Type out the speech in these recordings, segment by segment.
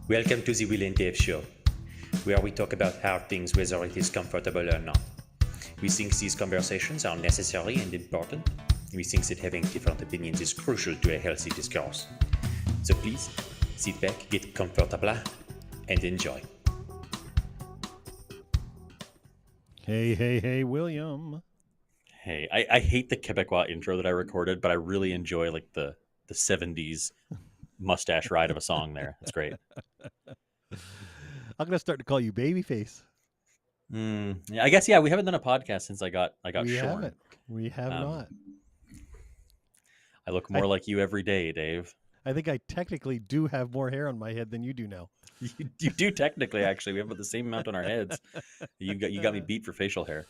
Welcome to the Will and Dave Show, where we talk about hard things whether it is comfortable or not. We think these conversations are necessary and important. We think that having different opinions is crucial to a healthy discourse. So please, sit back, get comfortable, and enjoy. Hey, William. Hey, I hate the Quebecois intro that I recorded, but I really enjoy like the 70s mustache ride of a song there. It's great. I'm gonna start to call you Babyface. Yeah, I guess we haven't done a podcast since I got We shorn. haven't. We have not. I look more like you every day, Dave. I think I technically do have more hair on my head than you do now. You do technically, actually. We have about the same amount on our heads. You got me beat for facial hair.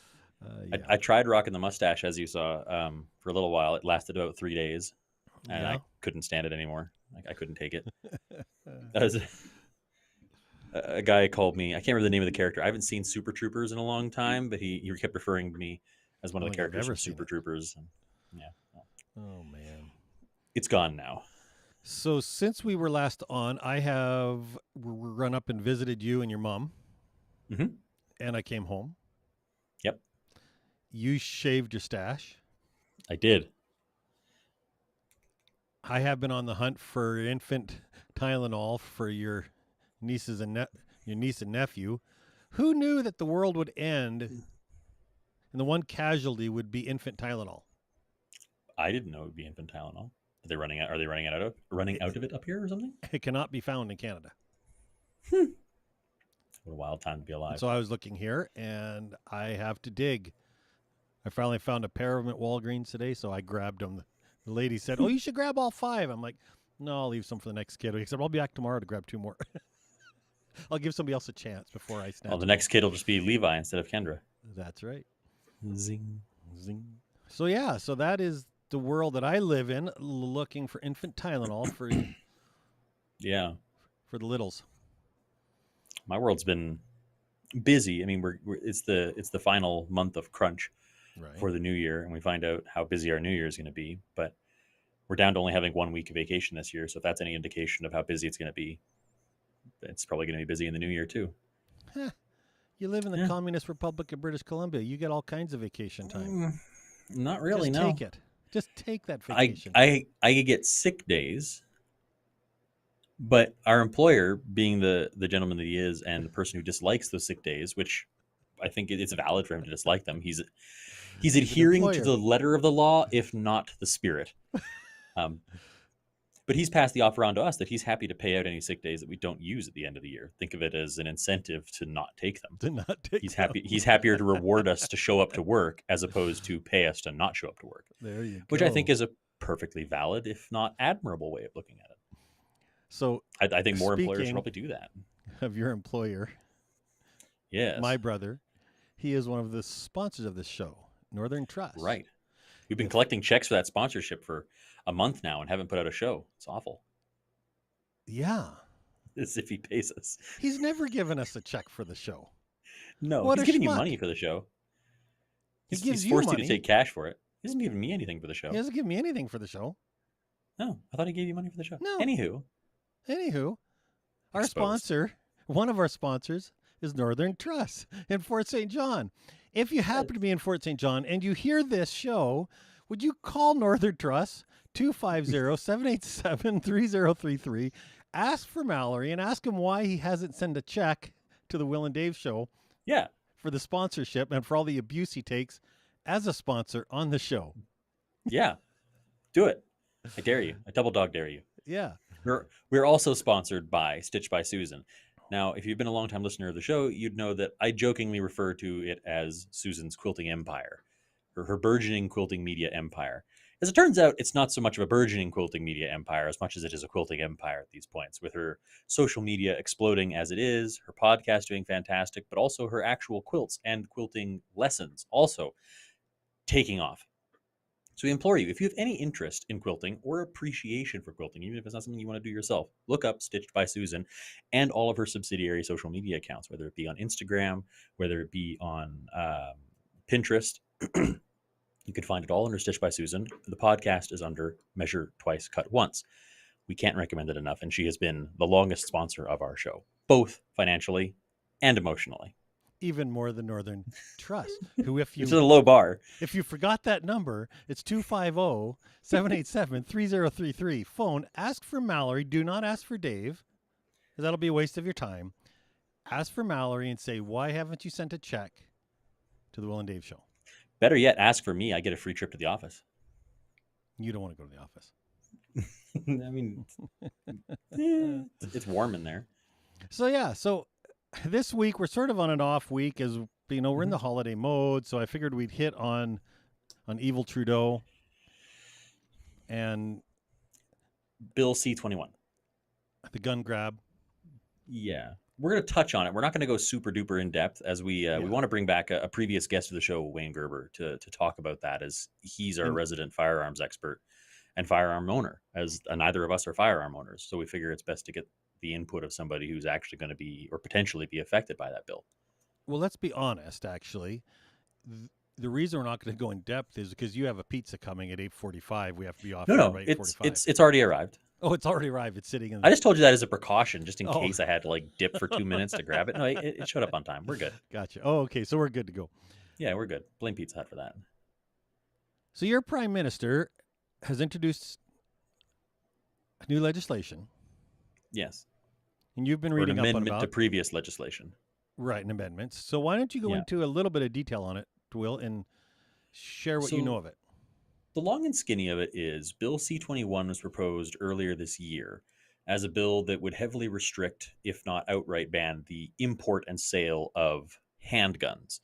Yeah. I tried rocking the mustache, as you saw, for a little while. It lasted about 3 days, and Yeah? I couldn't stand it anymore. I couldn't take it. That was a guy called me. I can't remember the name of the character. I haven't seen Super Troopers in a long time, but he kept referring to me as one I of the don't think I've characters ever from seen Super it. Troopers. And, yeah, Oh man. it's gone now. So since we were last on, I have run up and visited you and your mom, Mm-hmm. and I came home. Yep. You shaved your stash. I did. I have been on the hunt for infant Tylenol for your nieces and your niece and nephew. Who knew that the world would end and the one casualty would be infant Tylenol? I didn't know it would be infant Tylenol. Are they running out of it up here or something? It cannot be found in Canada. What a wild time to be And alive. so I was looking here, and I have to dig. I finally found a pair of them at Walgreens today, so I grabbed them. The lady said, "Oh, you should grab all 5." I'm like, "No, I'll leave some for the next kid." Except I'll be back tomorrow to grab 2 more. I'll give somebody else a chance before I snap. Well, the next kid will just be Levi instead of Kendra. That's right. Zing. Zing. So yeah, so that is the world that I live in, looking for infant Tylenol for Yeah. for the littles. My world's been busy. I mean, it's the final month of crunch Right. for the new year, and we find out how busy our new year is going to be. But we're down to only having 1 week of vacation this year, so if that's any indication of how busy it's going to be, it's probably going to be busy in the new year too. You live in the Communist Republic of British Columbia. You get all kinds of vacation time. Not really. Just No. take it. Just take that vacation. I get sick days, but our employer, being the gentleman that he is, and the person who dislikes those sick days, which I think it's valid for him to dislike them. He's adhering to employer. the letter of the law, if not the spirit. But he's passed the offer on to us that he's happy to pay out any sick days that we don't use at the end of the year. Think of it as an incentive to not take them. To not take He's them. happy. He's happier to reward us to show up to work as opposed to pay us to not show up to work. There you go. Which I think is a perfectly valid, if not admirable, way of looking at it. So. I think more employers should Speaking probably do that. of your employer, Yes. my brother, he is one of the sponsors of this show, Northern Trust. Right. We've been collecting checks for that sponsorship for a month now and haven't put out a show. It's awful. Yeah. As if he pays us. He's never given us a check for the show. No, What he's a giving you schmuck. money for the show. He He's gives you forced money. you to take cash for it. He hasn't given me anything for the show. He hasn't given me anything for the show. No, I thought he gave you money for the show. No. Anywho, Anywho, our Exposed. sponsor, one of our sponsors, is Northern Trust in Fort St. John. If you happen to be in Fort St. John and you hear this show, would you call Northern Trust 250-787-3033, ask for Mallory, and ask him why he hasn't sent a check to the Will and Dave show yeah, for the sponsorship and for all the abuse he takes as a sponsor on the show. yeah, do it. I dare you. I double dog dare you. Yeah. We're also sponsored by Stitched by Susan. Now, if you've been a long-time listener of the show, you'd know that I jokingly refer to it as Susan's quilting empire, or her burgeoning quilting media empire. As it turns out, it's not so much of a burgeoning quilting media empire as much as it is a quilting empire at these points, with her social media exploding as it is, her podcast doing fantastic, but also her actual quilts and quilting lessons also taking off. So we implore you, if you have any interest in quilting or appreciation for quilting, even if it's not something you want to do yourself, look up Stitched by Susan and all of her subsidiary social media accounts, whether it be on Instagram, whether it be on Pinterest. You can find it all under Stitched by Susan. The podcast is under Measure Twice, Cut Once. We can't recommend it enough, and she has been the longest sponsor of our show, both financially and emotionally. Even more than Northern Trust, who if you It's a low bar. If you forgot that number, it's 250-787-3033. Phone, ask for Mallory. Do not ask for Dave, because that'll be a waste of your time. Ask for Mallory and say, why haven't you sent a check to the Will and Dave show? Better yet, ask for me. I get a free trip to the office. You don't want to go to the office. I mean, it's warm in there. So, yeah. So this week, we're sort of on an off week as, we're in the holiday mode. So I figured we'd hit on evil Trudeau and Bill C-21. the gun grab. Yeah. We're going to touch on it. We're not going to go super duper in depth as we want to bring back a previous guest of the show, Wayne Gerber, to talk about that, as he's our resident firearms expert and firearm owner, as neither of us are firearm owners. So we figure it's best to get the input of somebody who's actually going to be or potentially be affected by that bill. Well, let's be honest, actually. The reason we're not going to go in depth is because you have a pizza coming at 8:45. We have to be off No, by 8:45. it's already arrived. Oh, it's already arrived. It's sitting in the... I just told you that as a precaution, just in Oh. case I had to dip for 2 minutes to grab it. No, it showed up on time. We're good. Gotcha. Oh, okay. So we're good to go. Yeah, we're good. Blame Pizza Hut for that. So your prime minister has introduced new legislation, Yes. and you've been Or an reading up on amendment to about previous legislation. right and amendments. So why don't you go Yeah. into a little bit of detail on it, Will, and share what you know So of it? the long and skinny of it is Bill C-21 was proposed earlier this year as a bill that would heavily restrict, if not outright ban, the import and sale of handguns.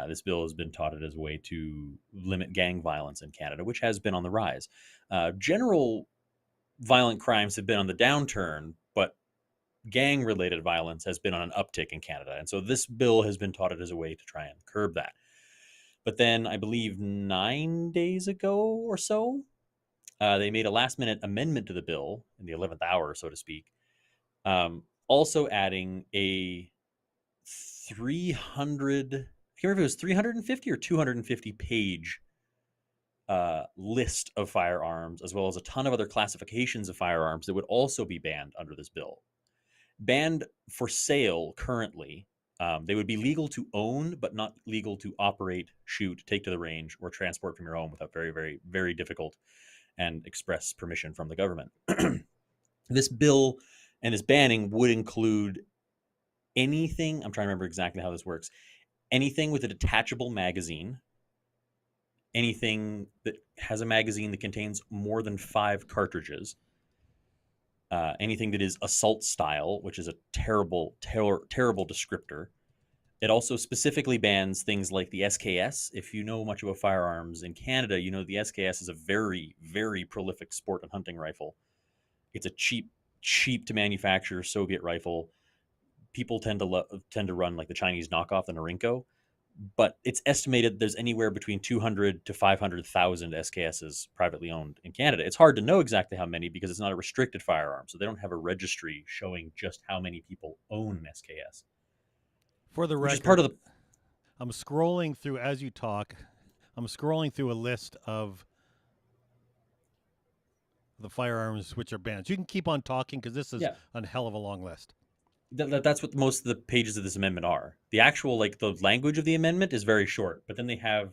This bill has been touted as a way to limit gang violence in Canada, which has been on the rise. General violent crimes have been on the downturn, but gang related violence has been on an uptick in Canada. And so this bill has been touted as a way to try and curb that. But then I believe 9 days ago or so, they made a last minute amendment to the bill in the 11th hour, so to speak, also adding a 300, I can't remember if it was 350 or 250 page list of firearms, as well as a ton of other classifications of firearms that would also be banned under this bill. Banned for sale currently. They would be legal to own, but not legal to operate, shoot, take to the range, or transport from your home without very, very, very difficult and express permission from the government. This bill and this banning would include anything. I'm trying to remember exactly how this works. Anything with a detachable magazine, anything that has a magazine that contains more than 5 cartridges, anything that is assault style, which is a terrible descriptor. It also specifically bans things like the SKS. If you know much about firearms in Canada, you know the SKS is a very, very prolific sport and hunting rifle. It's a cheap to manufacture Soviet rifle. People tend to run like the Chinese knockoff, the Norinco, but it's estimated there's anywhere between 200 to 500,000 SKSs privately owned in Canada. It's hard to know exactly how many because it's not a restricted firearm, so they don't have a registry showing just how many people own an SKS. For the Which is part record, of the I'm scrolling through as you talk. I'm scrolling through a list of the firearms which are banned. You can keep on talking because this is yeah. a hell of a long list. That's what most of the pages of this amendment are. The actual the language of the amendment is very short, but then they have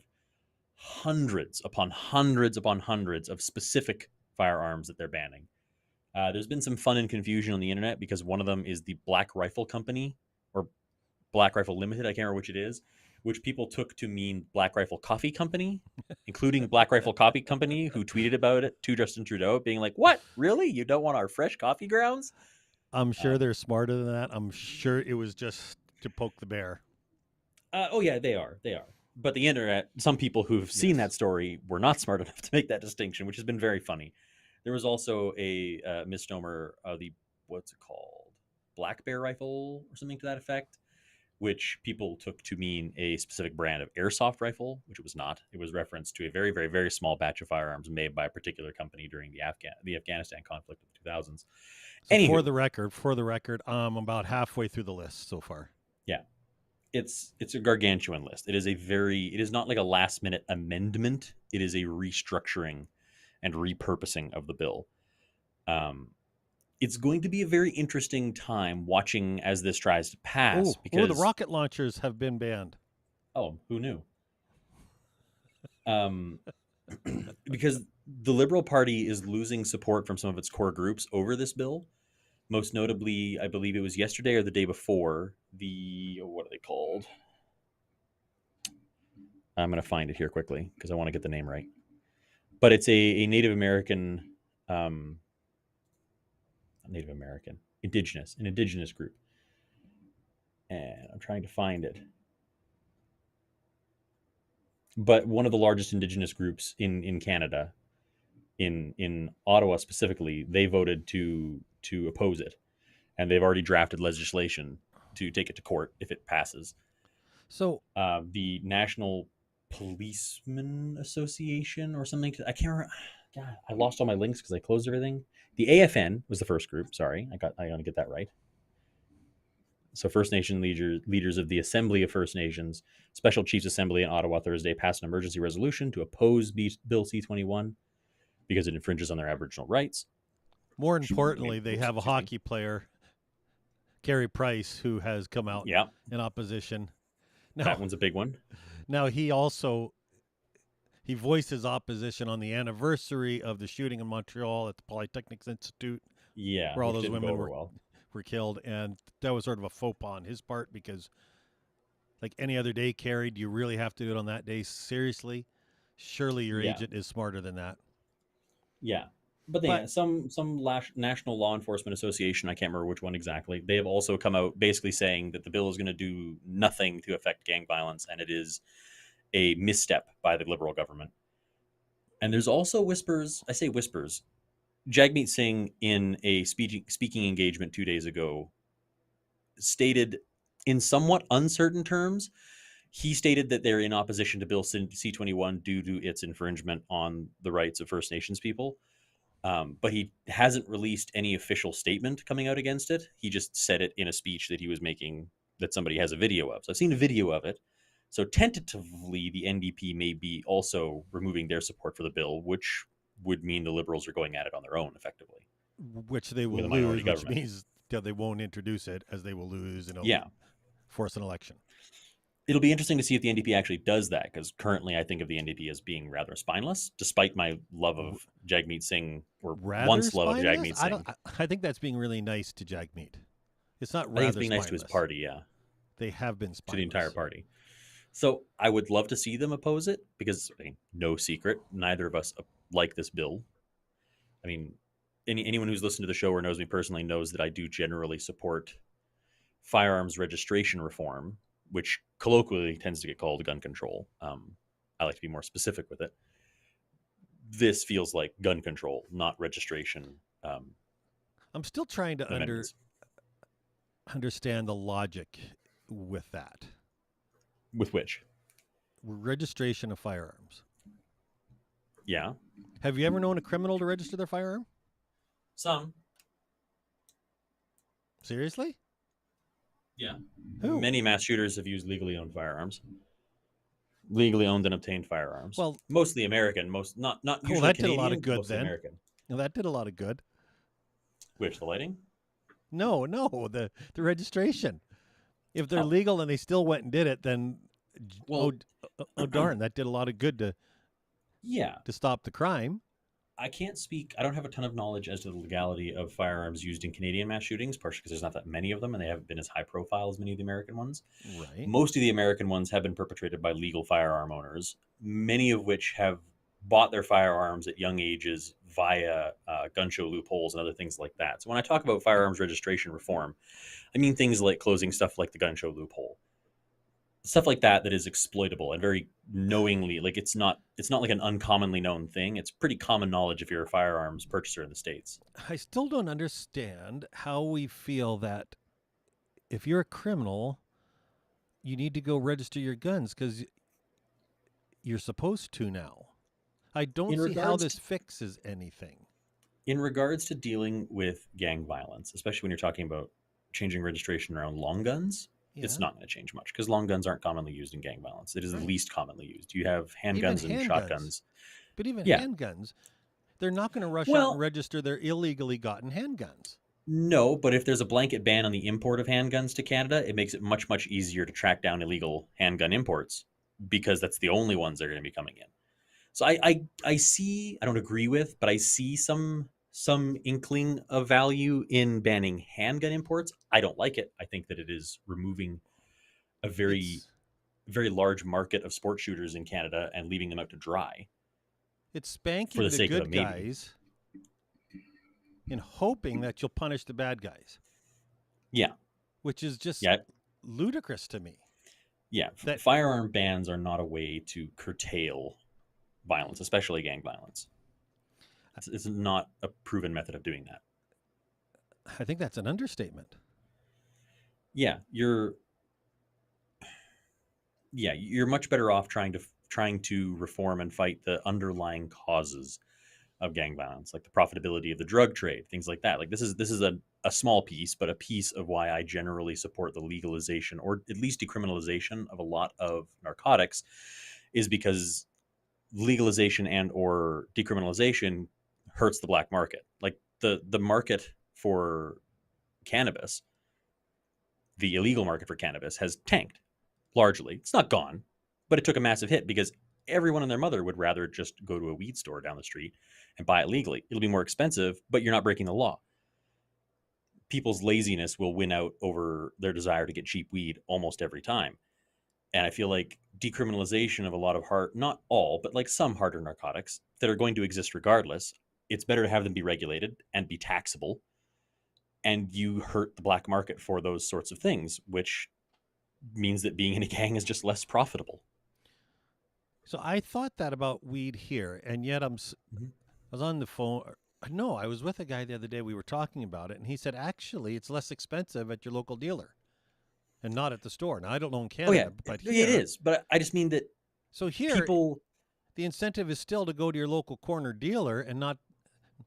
hundreds upon hundreds upon hundreds of specific firearms that they're banning. There's been some fun and confusion on the internet because one of them is the Black Rifle Company or Black Rifle Limited. I can't remember which it is, which people took to mean Black Rifle Coffee Company, including Black Rifle Coffee Company, who tweeted about it to Justin Trudeau, being like, "What? Really? You don't want our fresh coffee grounds?" I'm sure they're smarter than that. I'm sure it was just to poke the bear. Oh yeah, they are. They are. But the internet, some people who've seen that story were not smart enough to make that distinction, which has been very funny. There was also a misnomer of the what's it called, Black Bear rifle or something to that effect, which people took to mean a specific brand of airsoft rifle, which it was not. It was reference to a very, very, very small batch of firearms made by a particular company during the Afghanistan conflict of the 2000s. So Anywho, for the record, I'm about halfway through the list so far. yeah, it's a gargantuan list. It is not like a last minute amendment. It is a restructuring and repurposing of the bill. It's going to be a very interesting time watching as this tries to pass The because rocket launchers have been banned. who knew? Because the Liberal Party is losing support from some of its core groups over this bill. Most notably, I believe it was yesterday or the day before, what are they called? I'm going to find it here quickly because I want to get the name right. But it's a Native American, indigenous group. And I'm trying to find it. But one of the largest indigenous groups in Canada, in Ottawa specifically, they voted to oppose it, and they've already drafted legislation to take it to court if it passes. So The National Policeman Association or something. I can't remember. God, I lost all my links because I closed everything. The AFN was the first group. Sorry, I got to get that right. So First Nation leaders of the Assembly of First Nations, Special Chiefs Assembly in Ottawa Thursday passed an emergency resolution to oppose Bill C-21 because it infringes on their Aboriginal rights. more importantly, they have a hockey player, Carey Price, who has come out in opposition. That one's a big one. Now he voiced his opposition on the anniversary of the shooting in Montreal at the Polytechnics Institute, Yeah, where all which those didn't go women over well. were killed, and that was sort of a faux pas on his part because, like any other day, Carrie, do you really have to do it on that day? Seriously, surely your Yeah, agent is smarter than that. yeah. But But national law enforcement association, I can't remember which one exactly, they have also come out basically saying that the bill is going to do nothing to affect gang violence, and it is a misstep by the Liberal government. And there's also whispers, I say whispers, Jagmeet Singh in a speaking engagement 2 days ago stated in somewhat uncertain terms, he stated that they're in opposition to Bill C-21 due to its infringement on the rights of First Nations people. But he hasn't released any official statement coming out against it. He just said it in a speech that he was making that somebody has a video of. So I've seen a video of it. So tentatively, the NDP may be also removing their support for the bill, which would mean the Liberals are going at it on their own effectively which they with will a minority lose, which government. means that they won't introduce it, as they will lose and it'll Yeah. force an election. It'll be interesting to see if the NDP actually does that, because currently I think of the NDP as being rather spineless, despite my love of Jagmeet Singh, or Rather once love of spineless? Jagmeet Singh. I think that's being really nice to Jagmeet. It's not I think it's rather being nice to his spineless. party, yeah, They have been to the entire spineless. party. So I would love to see them oppose it, because I mean, no secret, neither of us like this bill. I mean, anyone who's listened to the show or knows me personally knows that I do generally support firearms registration reform, which colloquially tends to get called gun control. I like to be more specific with it. This feels like gun control, not registration I'm still trying to amendments. understand the logic with that. With which, Registration of firearms. yeah, Have you ever known a criminal to register their firearm? some, Seriously? yeah, Who? many mass shooters have used legally owned firearms, legally owned and obtained firearms. Well, Mostly American, not well, usually that did a lot of Canadian, but good mostly then. American. Well, that did a lot of good. Which, the lighting? No, the registration. If they're Oh, legal and they still went and did it, then well, oh darn, that did a lot of good yeah. to stop the crime. I can't speak. I don't have a ton of knowledge as to the legality of firearms used in Canadian mass shootings, partially because there's not that many of them, and they haven't been as high profile as many of the American ones. Right. Most of the American ones have been perpetrated by legal firearm owners, many of which have bought their firearms at young ages via gun show loopholes and other things like that. So when I talk about firearms registration reform, I mean things like closing stuff like the gun show loophole, stuff like that is exploitable and very knowingly. Like it's not like an uncommonly known thing. It's pretty common knowledge if you're a firearms purchaser in the States. I still don't understand how we feel that if you're a criminal, you need to go register your guns because you're supposed to now. I don't In see how regards this fixes anything. in regards to dealing with gang violence, especially when you're talking about changing registration around long guns, it's Yeah. not going to change much because long guns aren't commonly used in gang violence. It is the Right. least commonly used. You have Even handguns and handguns. shotguns. But even Yeah. handguns, they're not going to rush out and Well, register their illegally gotten handguns. no, but if there's a blanket ban on the import of handguns to Canada, it makes it much, much easier to track down illegal handgun imports because that's the only ones that are going to be coming in. So I see, I don't agree with, but I see some inkling of value in banning handgun imports. I don't like it. I think that it is removing a very, It's very large market of sport shooters in Canada and leaving them out to dry it's for spanking the the sake of a good maybe. guys and hoping that you'll punish the bad guys, Yeah, which is just yeah, ludicrous to me. yeah. That Firearm bans are not a way to curtail violence, especially gang violence. It's not a proven method of doing that. I think that's an understatement. Yeah, you're much better off trying to reform and fight the underlying causes of gang violence, like the profitability of the drug trade, things like that. Like this is a small piece, but a piece of why I generally support the legalization or at least decriminalization of a lot of narcotics, is because legalization and or decriminalization hurts the black market. Like the market for cannabis, the illegal market for cannabis has tanked largely. It's not gone, But it took a massive hit because everyone and their mother would rather just go to a weed store down the street and buy it legally. It'll be more expensive, but you're not breaking the law. People's laziness will win out over their desire to get cheap weed almost every time. And I feel like decriminalization of a lot of hard, not all, but like some harder narcotics that are going to exist regardless, it's better to have them be regulated and be taxable. And you hurt the black market for those sorts of things, which means that being in a gang is just less profitable. So I thought that about weed here, and yet I was on the phone. No, I was with a guy the other day. We were talking about it, and he said actually it's less expensive at your local dealer, and not at the store. Now I don't know in Canada, but it here, is. But I just mean that so here people, the incentive is still to go to your local corner dealer and not to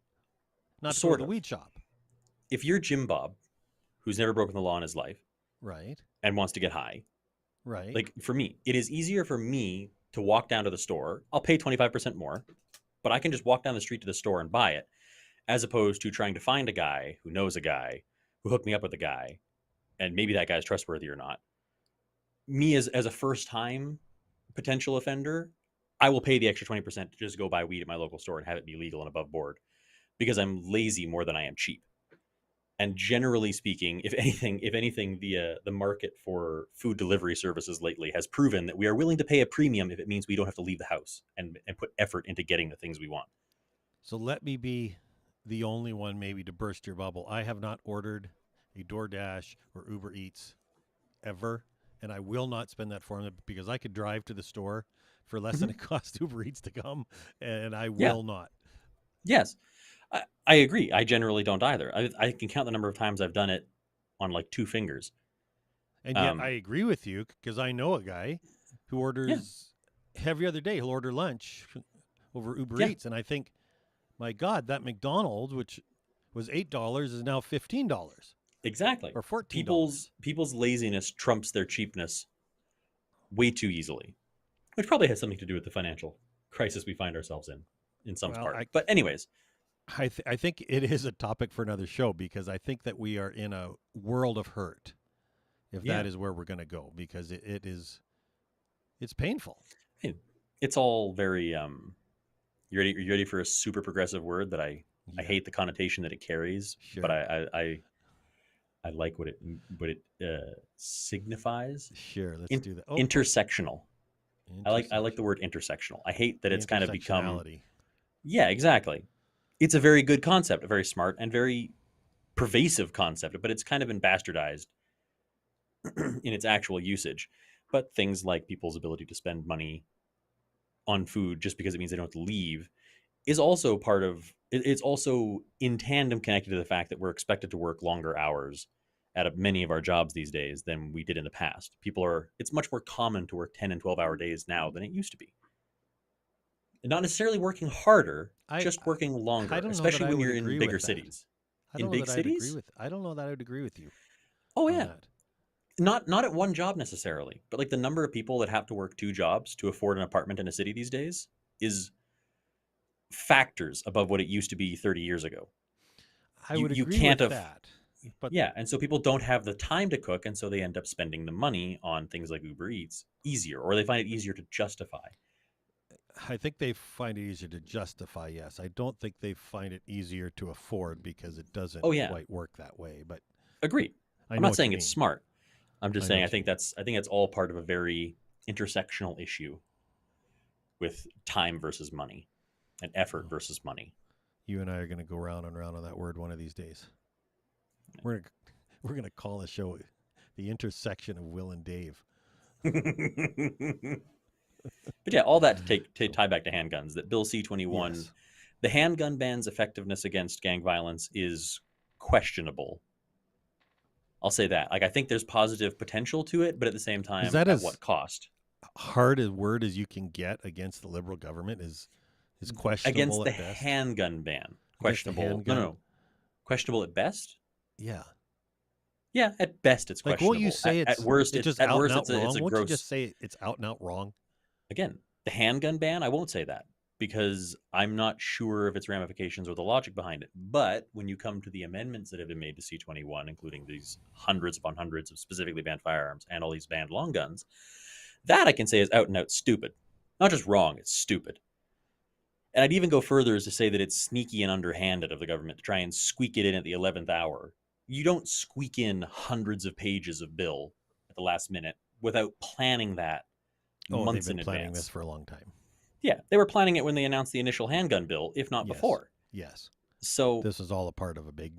go to sort the of. weed shop, If you're Jim Bob, who's never broken the law in his life right? and wants to get high, Right. like for me, it is easier for me to walk down to the store. I'll pay 25% more, but I can just walk down the street to the store and buy it, as opposed to trying to find a guy who knows a guy who hooked me up with a guy, and maybe that guy's trustworthy or not. Me as a first time potential offender, I will pay the extra 20% to just go buy weed at my local store and have it be legal and above board because I'm lazy more than I am cheap. And generally speaking, if anything, the market for food delivery services lately has proven that we are willing to pay a premium if it means we don't have to leave the house and put effort into getting the things we want. So let me be the only one maybe to burst your bubble. I have not ordered a DoorDash or Uber Eats ever, and I will not spend that formula because I could drive to the store for less than it costs Uber Eats to come, and I will not. Yes, I agree. I generally don't either. I can count the number of times I've done it on like two fingers. And yet I agree with you because I know a guy who orders every other day. He'll order lunch over Uber Eats, and I think, my God, that McDonald's, which was $8, is now $15. Exactly. Or $14. People's laziness trumps their cheapness way too easily, which probably has something to do with the financial crisis we find ourselves in some part. But anyways, I think it is a topic for another show because I think that we are in a world of hurt if that is where we're going to go because it's painful. It's all very you ready for a super progressive word that I hate the connotation that it carries, but I like what it signifies. Sure, let's do that. Intersectional. I like the word intersectional. I hate that it's kind of become. Yeah, exactly. It's a very good concept, a very smart and very pervasive concept, but it's kind of been bastardized in its actual usage. But things like people's ability to spend money on food just because it means they don't have to leave is also part of it's also in tandem connected to the fact that we're expected to work longer hours at many of our jobs these days than we did in the past. It's much more common to work 10 and 12-hour days now than it used to be. And not necessarily working harder, just working longer, especially when you're in bigger cities. In big cities? I don't know that I would agree with you. Oh yeah. Not at one job necessarily, but like the number of people that have to work two jobs to afford an apartment in a city these days is factors above what it used to be 30 years ago. I would agree with that. But yeah, and so people don't have the time to cook, and so they end up spending the money on things like Uber Eats easier, or they find it easier to justify. I think they find it easier to justify, yes. I don't think they find it easier to afford because it doesn't quite work that way. But agreed. I'm not saying it's smart. I'm just saying I think that's all part of a very intersectional issue with time versus money and effort versus money. You and I are going to go round and round on that word one of these days. We're going to call the show The Intersection of Will and Dave. But yeah, all that to tie back to handguns, that Bill C-21, the handgun ban's effectiveness against gang violence is questionable. I'll say that. Like, I think there's positive potential to it, but at the same time, at what cost? Hard a word as you can get against the Liberal government is questionable against the at best. Handgun ban. Questionable. No. Questionable at best? Yeah. Yeah, at best it's questionable. Won't you say at worst it's just at out worst and out it's wrong? a Won't gross. you just say it's out and out wrong? Again, the handgun ban, I won't say that because I'm not sure of its ramifications or the logic behind it. But when you come to the amendments that have been made to C-21, including these hundreds upon hundreds of specifically banned firearms and all these banned long guns, That I can say is out and out stupid. Not just wrong, it's stupid. And I'd even go further as to say that it's sneaky and underhanded of the government to try and squeak it in at the 11th hour. You don't squeak in hundreds of pages of bill at the last minute without planning that Oh, they've months been in planning advance. this for a long time. Yeah, they were planning it when they announced the initial handgun bill, if not Yes. before. Yes. So This is all a part of a big.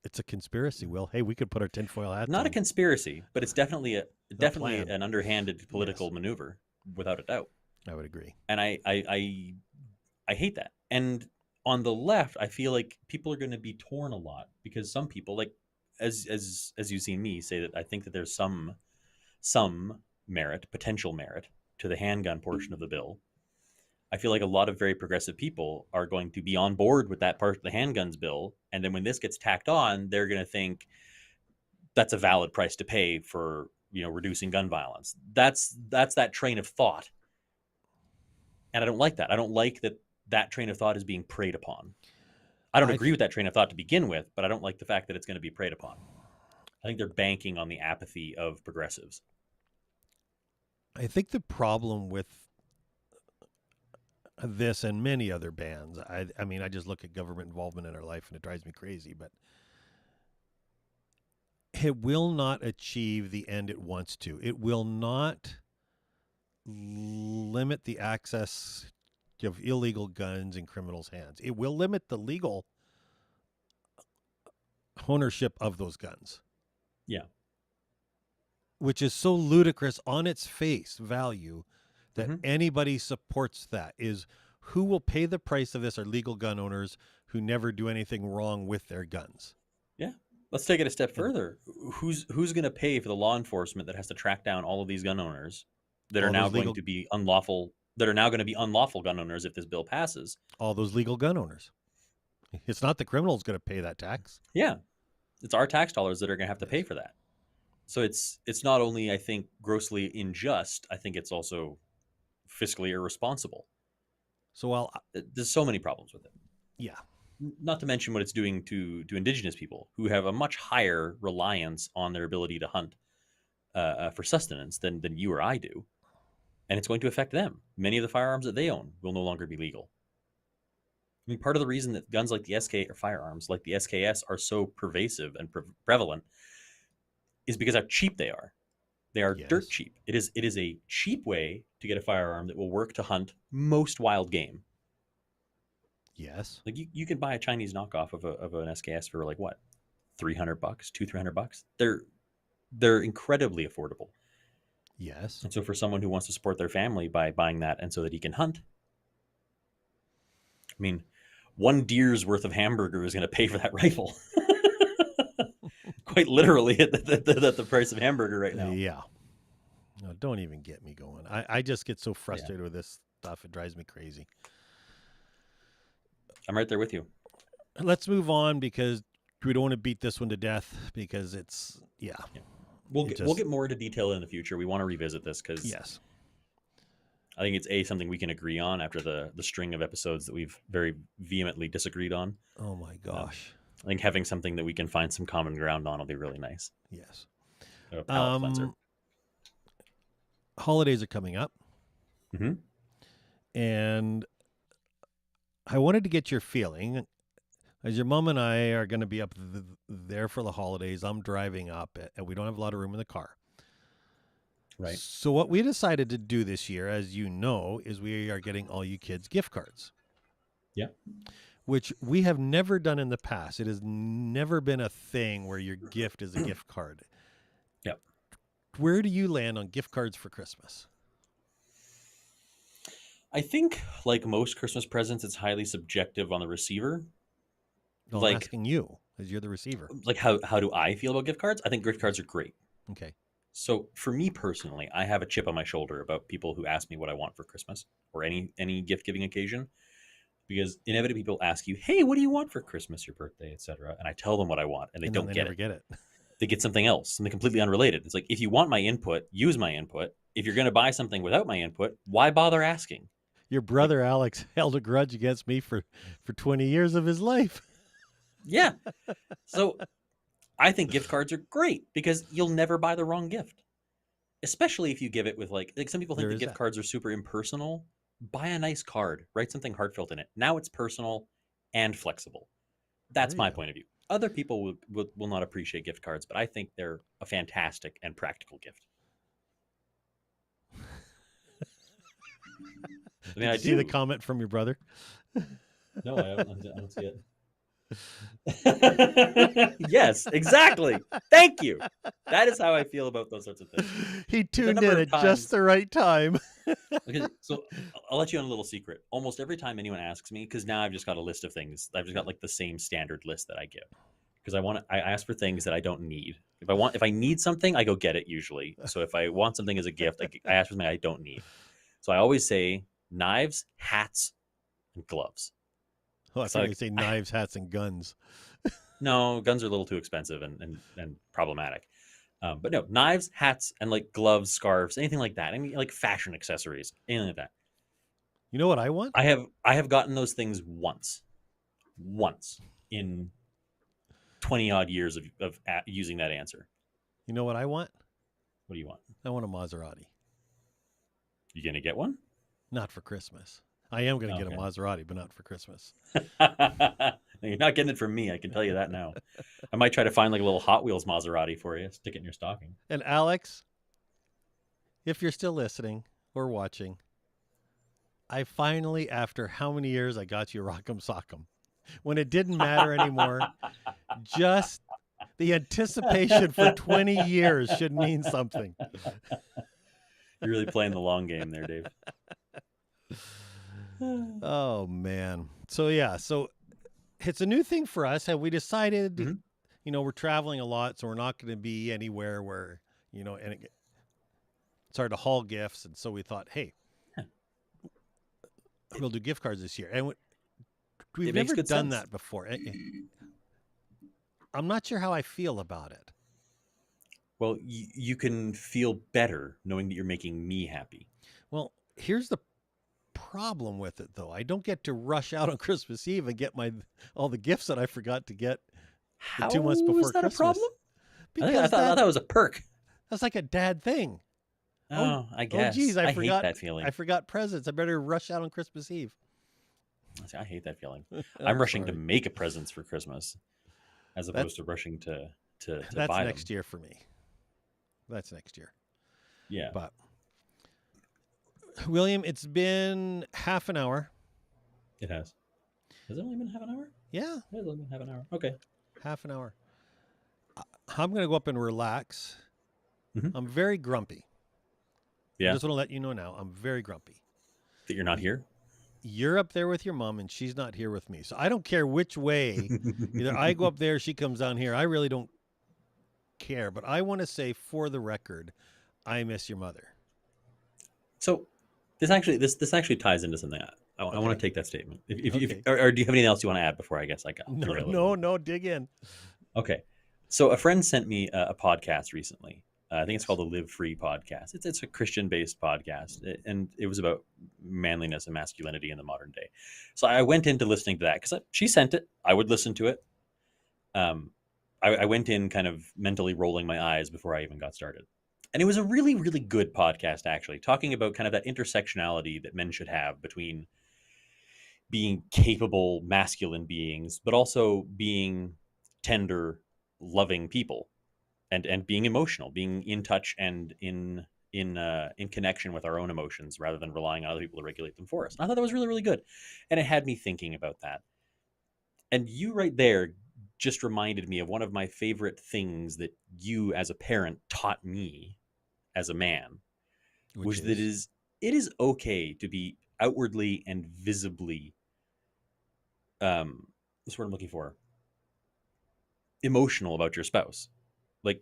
It's a conspiracy, Will. Hey, we could put our tinfoil hats not on. a conspiracy, but it's definitely plan. an underhanded political maneuver, without a doubt. I would agree. And I hate that. And on the left, I feel like people are going to be torn a lot because some people, like as you've seen me say, that I think that there's some merit, potential merit, to the handgun portion of the bill. I feel like a lot of very progressive people are going to be on board with that part of the handguns bill, and then when this gets tacked on, they're going to think that's a valid price to pay for, reducing gun violence. That's that train of thought, and I don't like that. I don't like that train of thought is being preyed upon. I don't agree with that train of thought to begin with, but I don't like the fact that it's going to be preyed upon. I think they're banking on the apathy of progressives. I think the problem with this and many other bans, I mean, I just look at government involvement in our life and it drives me crazy, but it will not achieve the end it wants to. It will not limit the access of illegal guns in criminals' hands. It will limit the legal ownership of those guns. Yeah. Which is so ludicrous on its face value that Mhm. anybody supports that. Is who will pay the price of this are legal gun owners who never do anything wrong with their guns. Yeah. Let's take it a step further. Who's going to pay for the law enforcement that has to track down all of these gun owners that are All now those going legal- to be unlawful, that are now going to be unlawful gun owners if this bill passes? All those legal gun owners. It's not the criminals going to pay that tax. Yeah. It's our tax dollars that are going to have to pay for that. So it's not only, I think, grossly unjust, I think it's also fiscally irresponsible. So while There's so many problems with it. yeah, Not to mention what it's doing to indigenous people who have a much higher reliance on their ability to hunt for sustenance than you or I do. And it's going to affect them. Many of the firearms that they own will no longer be legal. I mean, part of the reason that guns like the SK, or firearms like the SKS, are so pervasive and prevalent is because how cheap they are. They are Yes. dirt cheap. It is a cheap way to get a firearm that will work to hunt most wild game. yes, Like you can buy a Chinese knockoff of an SKS for like what, $300, $200-300. They're incredibly affordable. yes. And so for someone who wants to support their family by buying that and so that he can hunt, I mean, one deer's worth of hamburger is going to pay for that rifle. Quite literally at the price of hamburger right now. Yeah. No, don't even get me going. I just get so frustrated with this stuff. It drives me crazy. I'm right there with you. Let's move on because we don't want to beat this one to death because it's We'll get more into detail in the future. We want to revisit this because yes. I think it's something we can agree on after the string of episodes that we've very vehemently disagreed on. Oh my gosh. I think having something that we can find some common ground on will be really nice. Yes. A palate cleanser. Holidays are coming up. Mm-hmm. And I wanted to get your feeling. As your mom and I are going to be up there for the holidays, I'm driving up, and we don't have a lot of room in the car. Right. So what we decided to do this year, as you know, is we are getting all you kids gift cards. Yeah. Which we have never done in the past. It has never been a thing where your gift is a gift card. Yep. Where do you land on gift cards for Christmas? I think, like most Christmas presents, it's highly subjective on the receiver. No, I'm asking you, as you're the receiver. Like, how do I feel about gift cards? I think gift cards are great. Okay. So for me personally, I have a chip on my shoulder about people who ask me what I want for Christmas or any gift-giving occasion. Because inevitably people ask you, hey, what do you want for Christmas, your birthday, etc. And I tell them what I want, and they don't never get it. They get something else, something completely unrelated. It's like, if you want my input, use my input. If you're going to buy something without my input, why bother asking? Your brother Alex held a grudge against me for 20 years of his life. Yeah. So I think gift cards are great because you'll never buy the wrong gift. especially if you give it with like some people think There that is gift that. cards are super impersonal. Buy a nice card, write something heartfelt in it. Now it's personal and flexible. There That's you my go. point of view. Other people will not appreciate gift cards, but I think they're a fantastic and practical gift. I mean, Did I you see the do. comment from your brother? No, I don't see it. Yes, exactly. Thank you. That is how I feel about those sorts of things. He The tuned number in of at just times, the right time. okay, so I'll let you on a little secret. Almost every time anyone asks me, because now I've just got a list of things. I've just got like the same standard list that I give. Because I ask for things that I don't need. If I need something, I go get it usually. So if I want something as a gift, I ask for something I don't need. So I always say knives, hats, and gloves. Oh, I Because figured you'd say knives, hats, and guns. no, guns are a little too expensive and problematic. But no, knives, hats, and like gloves, scarves, anything like that. I mean, like fashion accessories, anything like that. You know what I want? I have gotten those things once in 20 odd years of using that answer. You know what I want? What do you want? I want a Maserati. You gonna get one? Not for Christmas. I am going to get a Okay. Maserati, but not for Christmas. You're not getting it from me. I can tell you that now. I might try to find like a little Hot Wheels Maserati for you. Stick it in your stocking. And Alex, if you're still listening or watching, I finally, after how many years, I got you Rock'em Sock'em. When it didn't matter anymore, just the anticipation for 20 years should mean something. You're really playing the long game there, Dave. Oh, man. So, yeah. So it's a new thing for us. Have we decided, Mhm. we're traveling a lot, so we're not going to be anywhere where, and it's hard to haul gifts. And so we thought, hey, we'll do gift cards this year. And we've It makes never good done sense. that before. I'm not sure how I feel about it. Well, you can feel better knowing that you're making me happy. Well, here's the problem with it, though. I don't get to rush out on Christmas Eve and get all the gifts that I forgot to get the 2 months How is before that a problem? Christmas. I Because thought that was a perk. that's like a dad thing. Oh, I Oh, geez, guess. I hate that feeling. I forgot presents. I better rush out on Christmas Eve. I hate that feeling. I'm I'm rushing to sorry. make presents for Christmas as That's opposed to rushing to that's buy next them. year for me. That's next year. Yeah. But William, it's been half an hour. It has. Has it only been half an hour? Yeah, It has only been half an hour. Okay. half an hour. I'm going to go up and relax. Mhm. I'm very grumpy. Yeah. I just want to let you know now, I'm very grumpy. That you're not here? You're up there with your mom and she's not here with me. So I don't care which way. Either I go up there, she comes down here. I really don't care. But I want to say for the record, I miss your mother. So this actually ties into something. I want Okay. to take that statement. If Okay. or do you have anything else you want to add before I guess I got No, dig in. Okay. So a friend sent me a podcast recently. I think it's called the Live Free podcast. It's a Christian based podcast, and it was about manliness and masculinity in the modern day. So I went into listening to that because she sent it. I would listen to it. I went in kind of mentally rolling my eyes before I even got started, and it was a really really good podcast actually, talking about kind of that intersectionality that men should have between being capable masculine beings, but also being tender, loving people, and being emotional, being in touch and in connection with our own emotions rather than relying on other people to regulate them for us. And I thought that was really really good, and it had me thinking about that. And you right there just reminded me of one of my favorite things that you as a parent taught me as a man, Which was that is it is okay to be outwardly and visibly that's what I'm looking for, emotional about your spouse. Like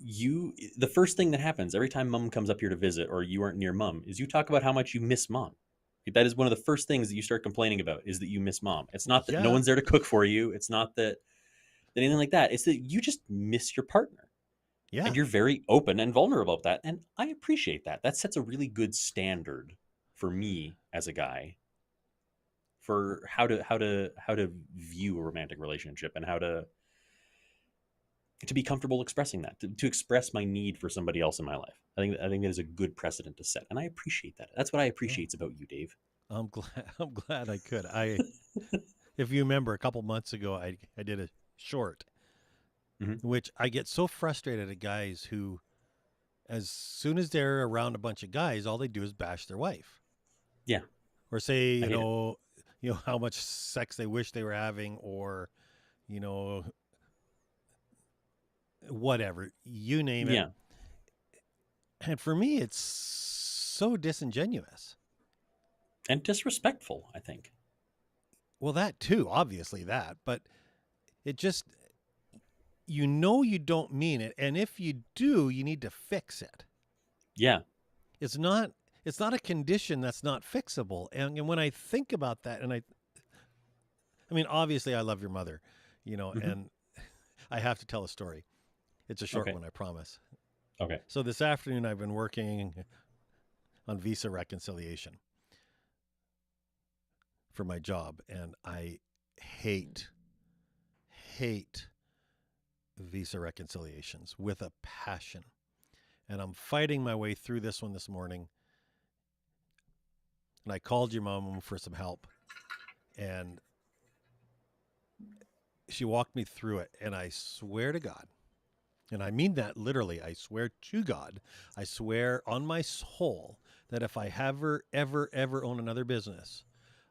the first thing that happens every time mom comes up here to visit or you aren't near mom is you talk about how much you miss mom. That is one of the first things that you start complaining about, is that you miss mom. It's not that no yeah. one's there to cook for you. It's not that anything like that. It's that you just miss your partner, Yeah. and you're very open and vulnerable about that. And I appreciate that. That sets a really good standard for me as a guy for how to view a romantic relationship and how to to be comfortable expressing that, to express my need for somebody else in my life. I think that is a good precedent to set, and I appreciate that. That's what I appreciate about you, Dave. I'm glad. I'm glad I could. If you remember, a couple months ago, I did a short, which I get so frustrated at guys who, as soon as they're around a bunch of guys, all they do is bash their wife. Yeah. Or say, I hate how much sex they wish they were having, or, whatever, you name it. Yeah. And for me, it's so disingenuous. And disrespectful, I think. Well, that too, obviously that, but it just, you don't mean it. And if you do, you need to fix it. Yeah. It's not a condition that's not fixable. And when I think about that, and I mean, obviously I love your mother, and I have to tell a story. It's a short one, I promise. Okay. So this afternoon I've been working on visa reconciliation for my job, and I hate visa reconciliations with a passion. And I'm fighting my way through this one this morning. And I called your mom for some help, and she walked me through it. And I swear to God, and I mean that literally, I swear to God, I swear on my soul that if I ever own another business,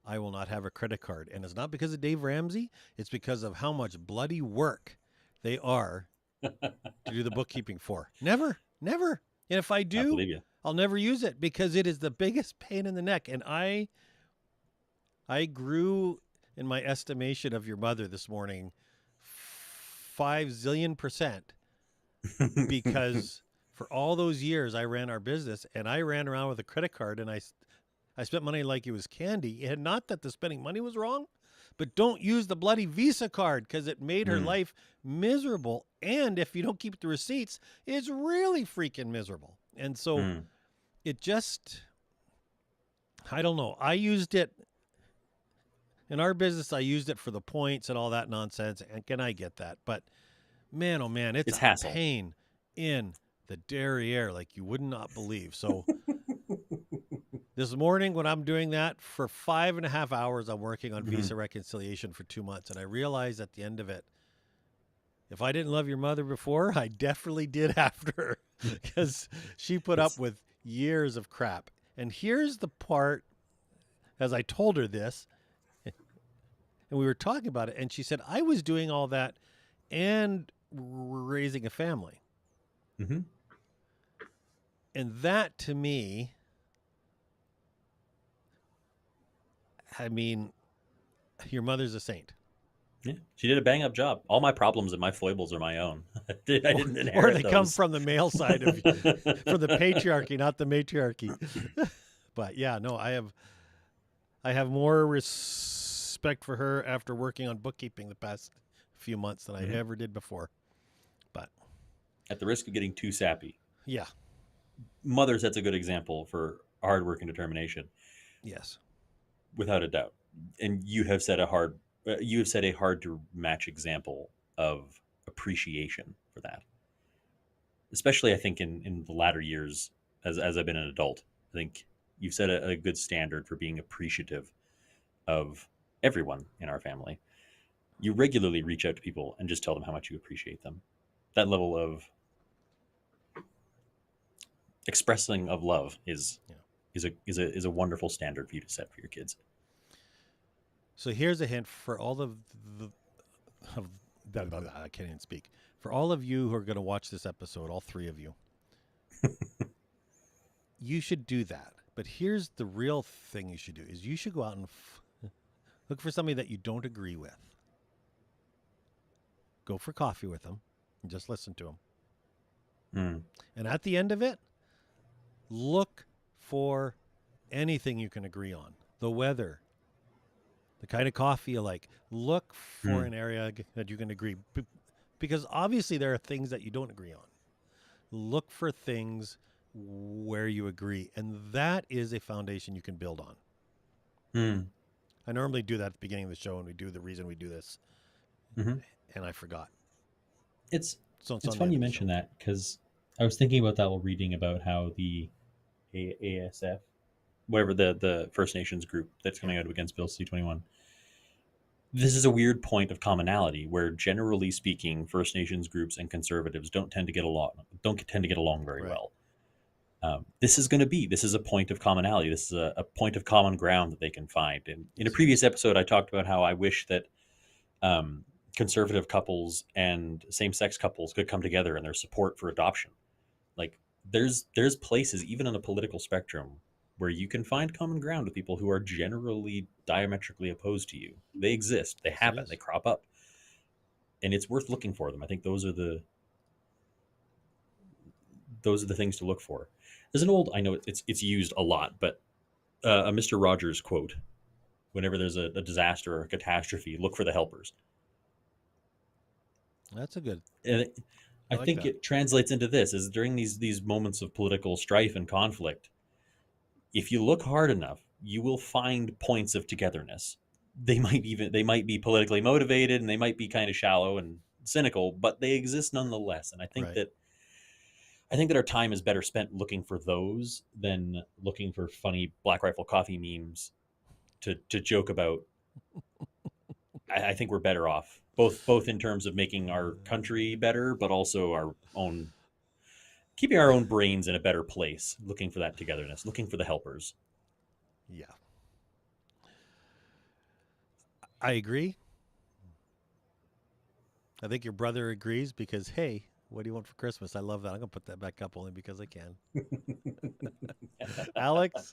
I will not have a credit card. And it's not because of Dave Ramsey. It's because of how much bloody work they are to do the bookkeeping for. Never. And if I do, I believe you. I'll never use it because it is the biggest pain in the neck. And I grew in my estimation of your mother this morning 5 zillion% because for all those years I ran our business, and I ran around with a credit card, and I spent money like it was candy. And not that the spending money was wrong, but don't use the bloody Visa card because it made her life miserable. And if you don't keep the receipts, it's really freaking miserable. And so it just, I don't know. I used it in our business. I used it for the points and all that nonsense. And can I get that? But man, oh man, it's a hassle. pain in the derriere like you would not believe. So this morning when I'm doing that for 5.5 hours, I'm working on visa reconciliation for 2 months. And I realized at the end of it, if I didn't love your mother before, I definitely did after, because she put up with years of crap. And here's the part, as I told her this, and we were talking about it, and she said, I was doing all that and raising a family. Mm-hmm. And that to me, I mean, your mother's a saint. Yeah, she did a bang up job. All my problems and my foibles are my own. I didn't inherit or they those. come from the male side of you, from the patriarchy, not the matriarchy. But yeah, no, I have more respect for her after working on bookkeeping the past few months than I ever did before. But at the risk of getting too sappy, yeah, mother sets a good example for hard work and determination. Yes, without a doubt. And you have set a hard to match example of appreciation for that. Especially, I think in the latter years, as I've been an adult, I think you've set a good standard for being appreciative of everyone in our family. You regularly reach out to people and just tell them how much you appreciate them. That level of expressing of love is a wonderful standard for you to set for your kids. So here's a hint for all of I can't even speak. For all of you who are going to watch this episode, all 3 of you, you should do that. But here's the real thing you should do: is you should go out and look for somebody that you don't agree with. Go for coffee with them and just listen to them. And at the end of it, look for anything you can agree on. The weather, the kind of coffee you like. Look for an area that you can agree. Because obviously there are things that you don't agree on. Look for things where you agree. And that is a foundation you can build on. I normally do that at the beginning of the show, and we do the reason we do this. And I forgot. It's So It's on the funny end you of the mention show. that because I was thinking about that while reading about how the ASF, whatever the First Nations group that's coming out against Bill C-21, this is a weird point of commonality where, generally speaking, First Nations groups and conservatives don't tend to get along very Right. well. This is a point of commonality. This is a point of common ground that they can find. And in a Yes, it previous is. episode, I talked about how I wish that um, conservative couples and same-sex couples could come together in their support for adoption. Like there's places even on the political spectrum where you can find common ground with people who are generally diametrically opposed to you. They exist, they Yes, it happen, is. they crop up, and it's worth looking for them. I think those are the things to look for. There's an old, I know it's used a lot, but a Mr. Rogers quote: "Whenever there's a disaster or a catastrophe, look for the helpers." That's a good. And I I like think that. it translates into this: is during these moments of political strife and conflict, if you look hard enough, you will find points of togetherness. They might be politically motivated and they might be kind of shallow and cynical, but they exist nonetheless. And Right. I think that our time is better spent looking for those than looking for funny Black Rifle Coffee memes to joke about. I think we're better off both in terms of making our country better, but also our own keeping our own brains in a better place, looking for that togetherness, looking for the helpers. Yeah. I agree. I think your brother agrees because, hey, what do you want for Christmas? I love that. I'm going to put that back up only because I can. Alex,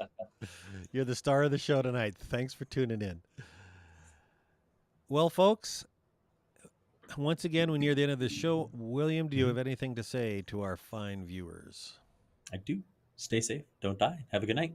you're the star of the show tonight. Thanks for tuning in. Well, folks, once again, we're near the end of the show. William, do you have anything to say to our fine viewers? I do. Stay safe. Don't die. Have a good night.